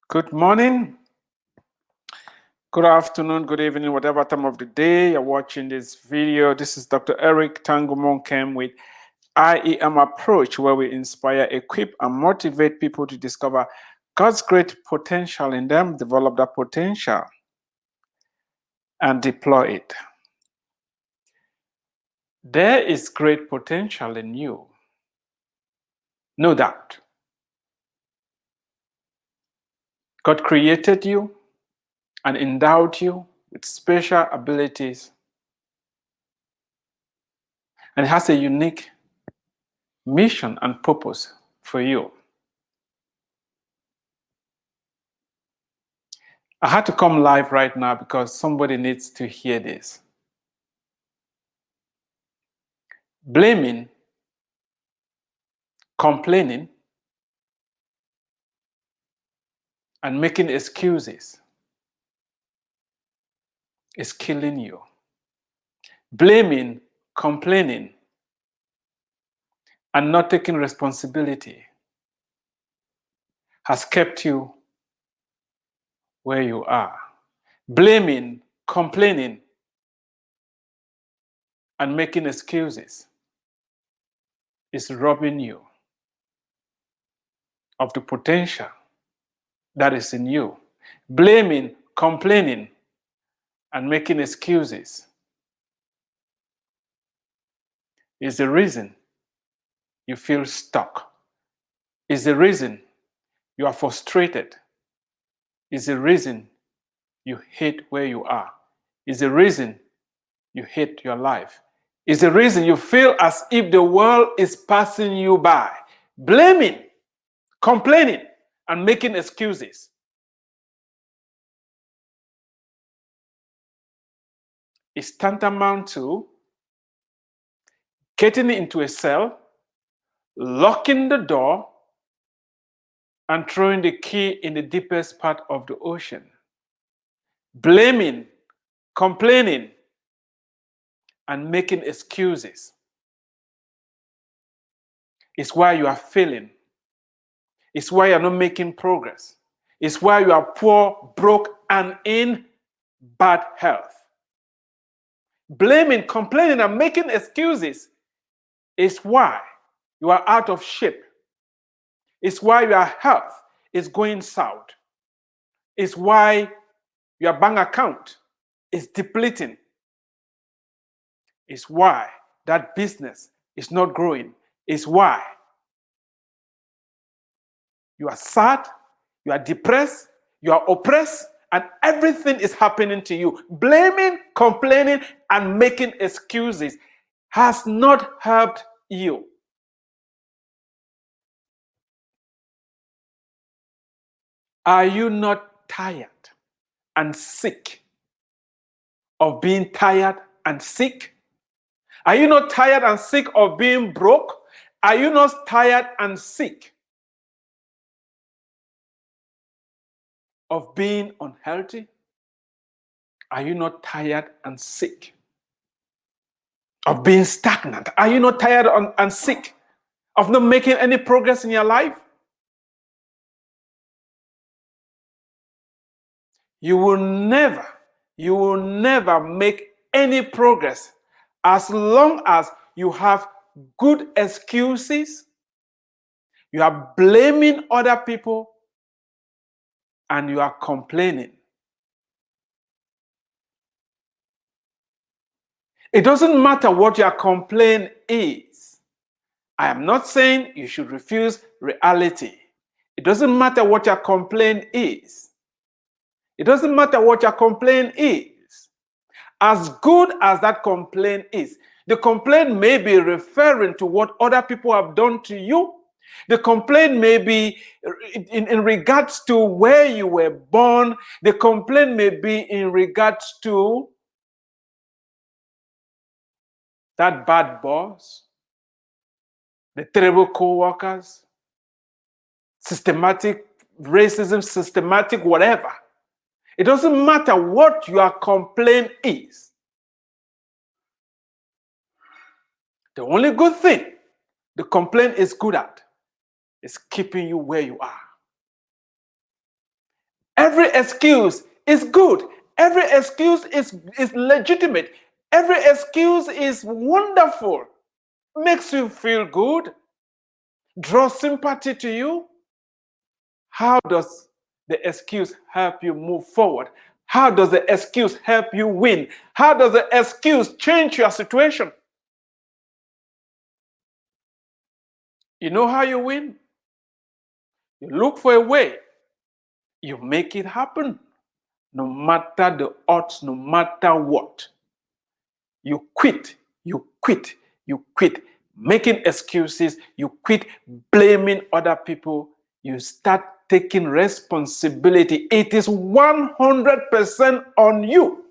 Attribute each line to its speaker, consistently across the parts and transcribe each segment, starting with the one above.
Speaker 1: Good morning, good afternoon, good evening, whatever time of the day you're watching this video. This is Dr. Eric drtangumonkem with iemapproach, where we inspire, equip, and motivate people to discover God's great potential in them, develop that potential, and deploy it. There is great potential in you, no doubt. God created you and endowed you with special abilities, and has a unique mission and purpose for you. I had to come live right now because somebody needs to hear this. Blaming, complaining, and making excuses is killing you. Blaming, complaining, and not taking responsibility has kept you where you are. Blaming, complaining, and making excuses is robbing you of the potential that is in you. Blaming, complaining, and making excuses is the reason you feel stuck, is the reason you are frustrated, is the reason you hate where you are, is the reason you hate your life, is the reason you feel as if the world is passing you by. Blaming, complaining, and making excuses is tantamount to getting into a cell, locking the door, and throwing the key in the deepest part of the ocean. Blaming, complaining, and making excuses is why you are failing. It's why you're not making progress. It's why you are poor, broke, and in bad health. Blaming, complaining, and making excuses is why you are out of shape. It's why your health is going south. It's why your bank account is depleting. It's why that business is not growing. It's why you are sad, you are depressed, you are oppressed, and everything is happening to you. Blaming, complaining, and making excuses has not helped you. Are you not tired and sick of being tired and sick? Are you not tired and sick of being broke? Are you not tired and sick of being unhealthy? Are you not tired and sick of being stagnant? Are you not tired and sick of not making any progress in your life? You will never make any progress as long as you have good excuses, you are blaming other people, and you are complaining. It doesn't matter what your complaint is. I am not saying you should refuse reality. It doesn't matter what your complaint is. It doesn't matter what your complaint is. As good as that complaint is, the complaint may be referring to what other people have done to you. The complaint may be in regards to where you were born. The complaint may be in regards to that bad boss, the terrible co-workers, systematic racism, systematic whatever. It doesn't matter what your complaint is. The only good thing the complaint is good at is keeping you where you are. Every excuse is good. Every excuse is legitimate. Every excuse is wonderful. Makes you feel good. Draws sympathy to you. How does the excuse help you move forward? How does the excuse help you win? How does the excuse change your situation? You know how you win? You look for a way. You make it happen. No matter the odds, no matter what. You quit. You quit. You quit making excuses. You quit blaming other people. You start taking responsibility. It is 100% on you.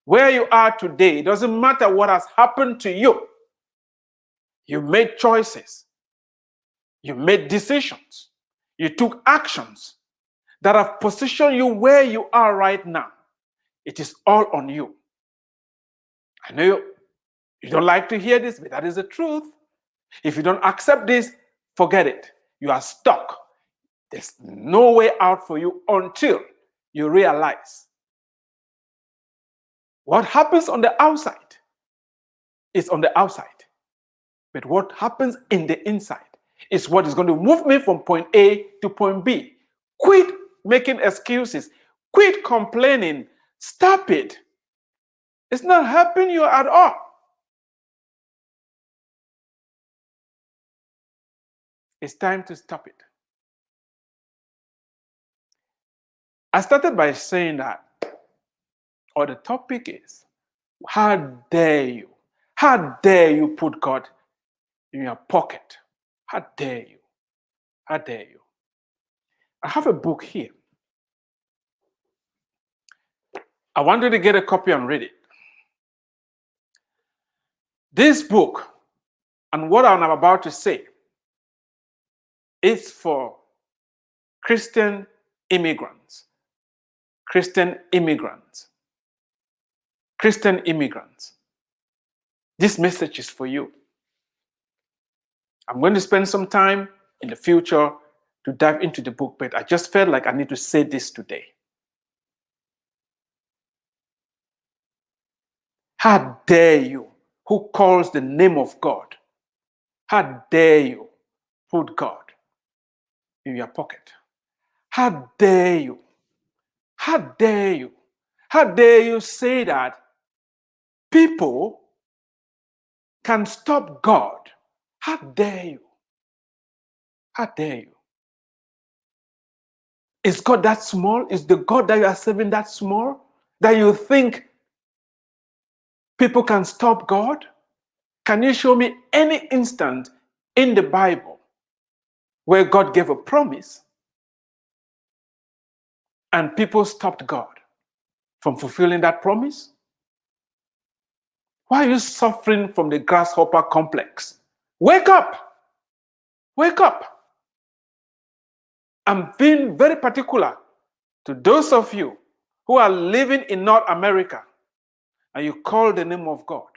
Speaker 1: Where you are today, it doesn't matter what has happened to you. You made choices. You made decisions. You took actions that have positioned you where you are right now. It is all on you. I know you don't like to hear this, but that is the truth. If you don't accept this, forget it. You are stuck. There's no way out for you until you realize what happens on the outside is on the outside. But what happens in the inside is what is going to move me from point A to point B. Quit making excuses. Quit complaining. Stop it. It's not helping you at all. It's time to stop it. I started by saying that, or the topic is, how dare you? How dare you put God in your pocket? How dare you? How dare you? I have a book here. I want you to get a copy and read it. This book and what I'm about to say is for Christian immigrants. Christian immigrants. Christian immigrants. This message is for you. I'm going to spend some time in the future to dive into the book, but I just felt like I need to say this today. How dare you, who calls the name of God? How dare you put God in your pocket? How dare you? How dare you? How dare you say that people can stop God? How dare you? How dare you? Is God that small? Is the God that you are serving that small? That you think people can stop God? Can you show me any instant in the Bible where God gave a promise and people stopped God from fulfilling that promise? Why are you suffering from the grasshopper complex? Wake up! Wake up! I'm being very particular to those of you who are living in North America and you call the name of God.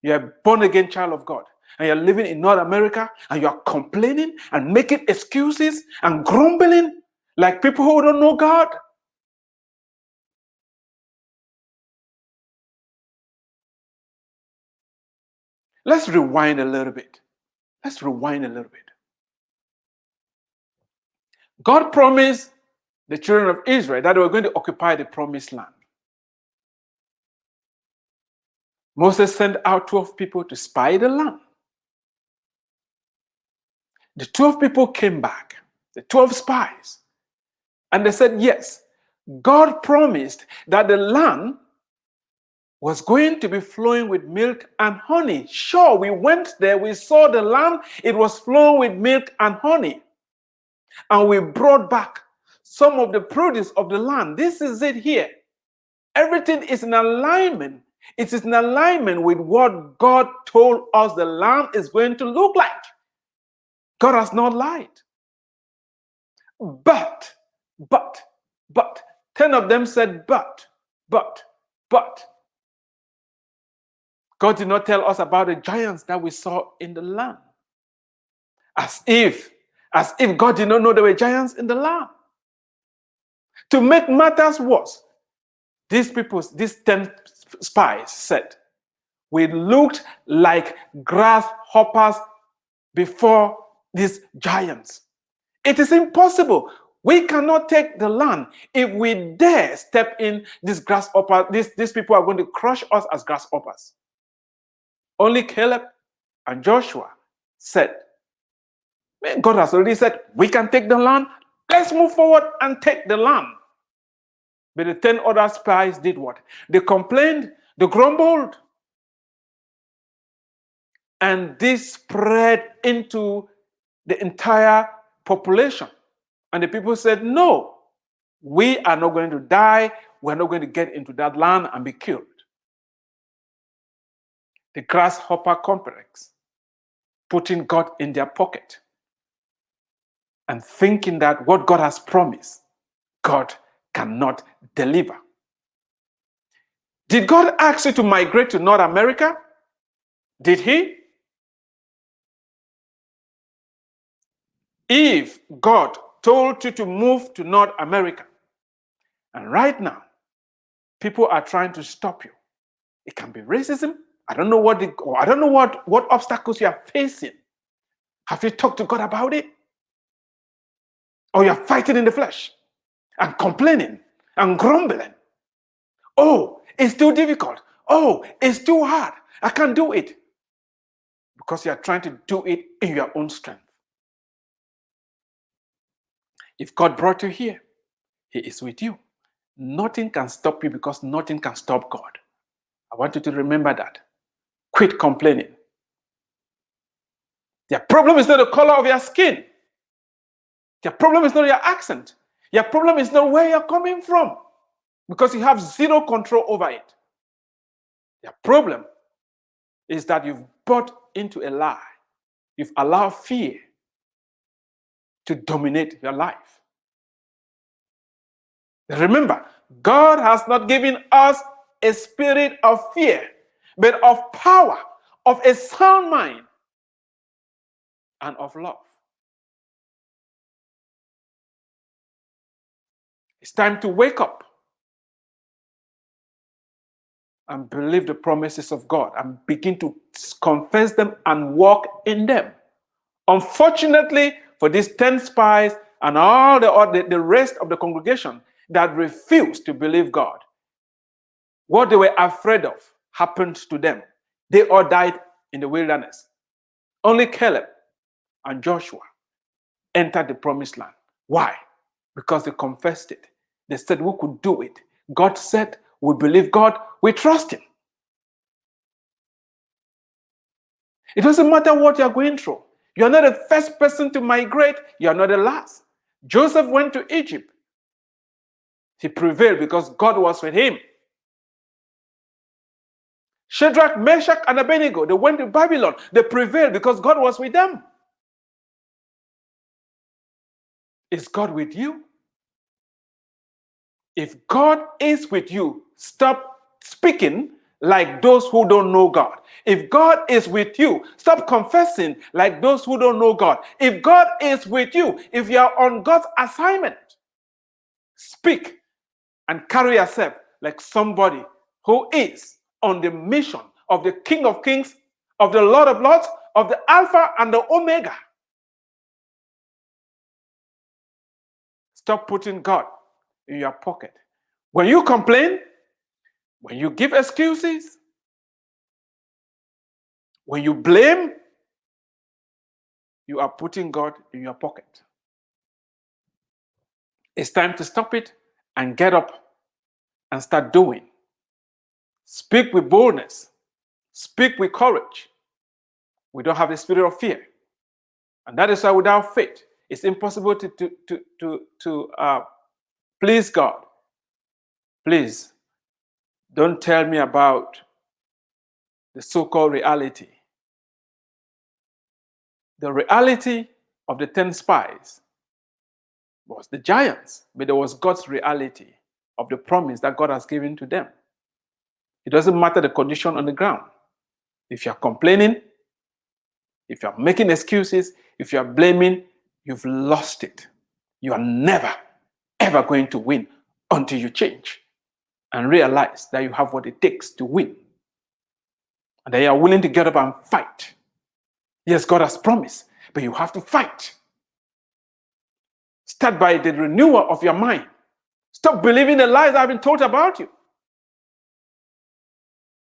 Speaker 1: You're a born-again child of God and you're living in North America and you're complaining and making excuses and grumbling like people who don't know God. Let's rewind a little bit. Let's rewind a little bit. God promised the children of Israel that they were going to occupy the promised land. Moses sent out 12 people to spy the land. The 12 people came back, the 12 spies, and they said, yes, God promised that the land was going to be flowing with milk and honey. Sure, we went there, we saw the land, it was flowing with milk and honey. And we brought back some of the produce of the land. This is it here. Everything is in alignment. It is in alignment with what God told us the land is going to look like. God has not lied. But, 10 of them said, but. God did not tell us about the giants that we saw in the land. As if God did not know there were giants in the land. To make matters worse, these 10 spies said, we looked like grasshoppers before these giants. It is impossible. We cannot take the land. If we dare step in this grasshopper, these people are going to crush us as grasshoppers. Only Caleb and Joshua said, God has already said, we can take the land. Let's move forward and take the land. But the 10 other spies did what? They complained, they grumbled. And this spread into the entire population. And the people said, no, we are not going to die. We're not going to get into that land and be killed. The grasshopper complex, putting God in their pocket and thinking that what God has promised, God cannot deliver. Did God ask you to migrate to North America? Did he? If God told you to move to North America, and right now, people are trying to stop you. It can be racism. I don't know what obstacles you are facing. Have you talked to God about it? Or you're fighting in the flesh and complaining and grumbling. Oh, it's too difficult. Oh, it's too hard. I can't do it. Because you are trying to do it in your own strength. If God brought you here, he is with you. Nothing can stop you because nothing can stop God. I want you to remember that. Quit complaining. Your problem is not the color of your skin. Your problem is not your accent. Your problem is not where you're coming from, because you have zero control over it. Your problem is that you've bought into a lie. You've allowed fear to dominate your life. Remember, God has not given us a spirit of fear, but of power, of a sound mind, and of love. It's time to wake up and believe the promises of God and begin to confess them and walk in them. Unfortunately, for these 10 spies and all the rest of the congregation that refused to believe God, what they were afraid of happened to them. They all died in the wilderness. Only Caleb and Joshua entered the promised land. Why? Because they confessed it. They said, we could do it. God said, we believe God, we trust him. It doesn't matter what you're going through. You're not the first person to migrate. You're not the last. Joseph went to Egypt. He prevailed because God was with him. Shadrach, Meshach, and Abednego, they went to Babylon. They prevailed because God was with them. Is God with you? If God is with you, stop speaking like those who don't know God. If God is with you, stop confessing like those who don't know God. If God is with you, if you are on God's assignment, speak and carry yourself like somebody who is on the mission of the King of Kings, of the Lord of Lords, of the Alpha and the Omega. Stop putting God in your pocket. When you complain, when you give excuses, when you blame, you are putting God in your pocket. It's time to stop it and get up and start doing. Speak with boldness. Speak with courage. We don't have the spirit of fear. And that is why without faith, it's impossible to please God. Please, don't tell me about the so-called reality. The reality of the 10 spies was the giants, but there was God's reality of the promise that God has given to them. It doesn't matter the condition on the ground. If you're complaining, if you're making excuses, if you're blaming, you've lost it. You are never, ever going to win until you change and realize that you have what it takes to win. And that you are willing to get up and fight. Yes, God has promised, but you have to fight. Start by the renewal of your mind. Stop believing the lies that have been told about you.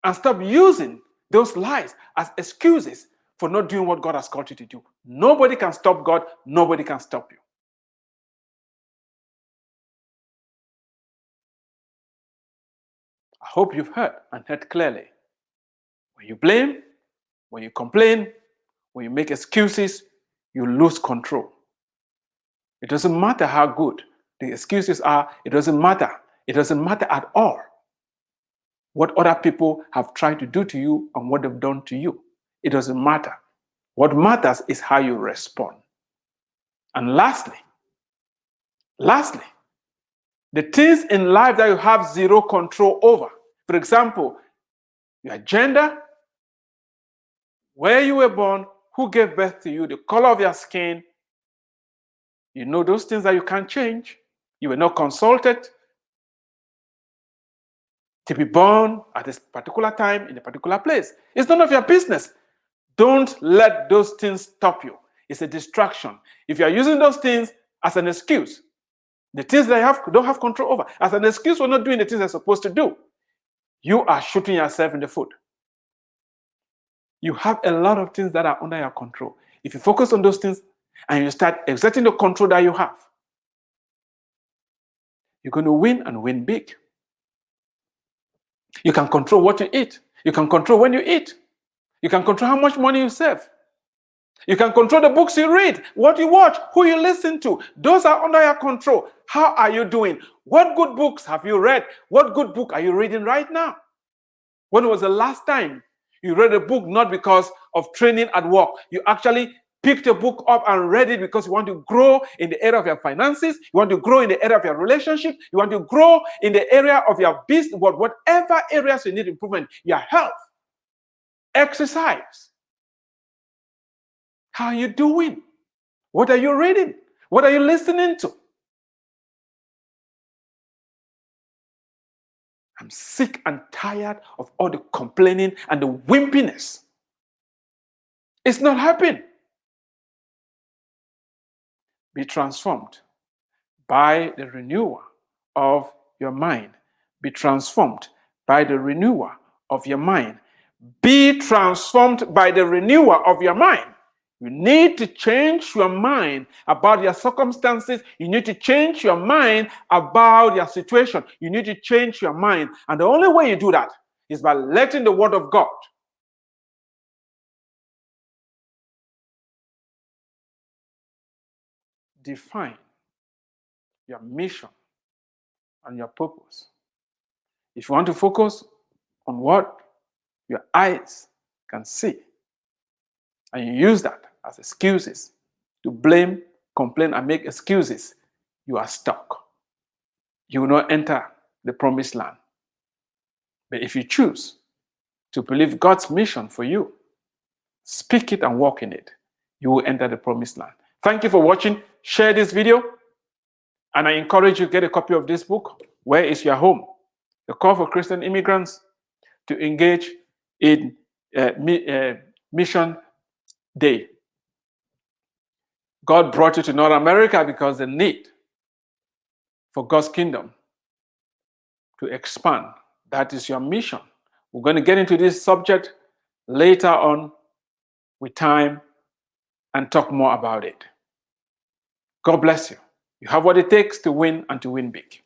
Speaker 1: And stop using those lies as excuses for not doing what God has called you to do. Nobody can stop God. Nobody can stop you. I hope you've heard and heard clearly. When you blame, when you complain, when you make excuses, you lose control. It doesn't matter how good the excuses are. It doesn't matter. It doesn't matter at all what other people have tried to do to you and what they've done to you. It doesn't matter. What matters is how you respond. And lastly, the things in life that you have zero control over. For example, your gender, where you were born, who gave birth to you, the color of your skin. You know those things that you can't change. You were not consulted to be born at this particular time in a particular place. It's none of your business. Don't let those things stop you. It's a distraction. If you are using those things as an excuse, the things that you don't have control over, as an excuse for not doing the things you're supposed to do, you are shooting yourself in the foot. You have a lot of things that are under your control. If you focus on those things and you start exerting the control that you have, you're going to win and win big. You can control what you eat. You can control when you eat. You can control how much money you save. You can control the books you read, what you watch, who you listen to. Those are under your control. How are you doing? What good books have you read? What good book are you reading right now? When was the last time you read a book not because of training at work? You actually picked a book up and read it because you want to grow in the area of your finances. You want to grow in the area of your relationship. You want to grow in the area of your business, whatever areas you need improvement, your health, exercise. How are you doing? What are you reading? What are you listening to? I'm sick and tired of all the complaining and the wimpiness. It's not happening. Be transformed by the renewal of your mind. Be transformed by the renewal of your mind. Be transformed by the renewal of your mind. You need to change your mind about your circumstances. You need to change your mind about your situation. You need to change your mind. And the only way you do that is by letting the word of God define your mission and your purpose. If you want to focus on what your eyes can see, and you use that as excuses to blame, complain, and make excuses, you are stuck. You will not enter the promised land. But if you choose to believe God's mission for you, speak it and walk in it, you will enter the promised land. Thank you for watching. Share this video. And I encourage you to get a copy of this book, Where is Your Home? The Call for Christian Immigrants to Engage in Mission Day. God brought you to North America because the need for God's kingdom to expand. That is your mission. We're going to get into this subject later on with time and talk more about it. God bless you. You have what it takes to win and to win big.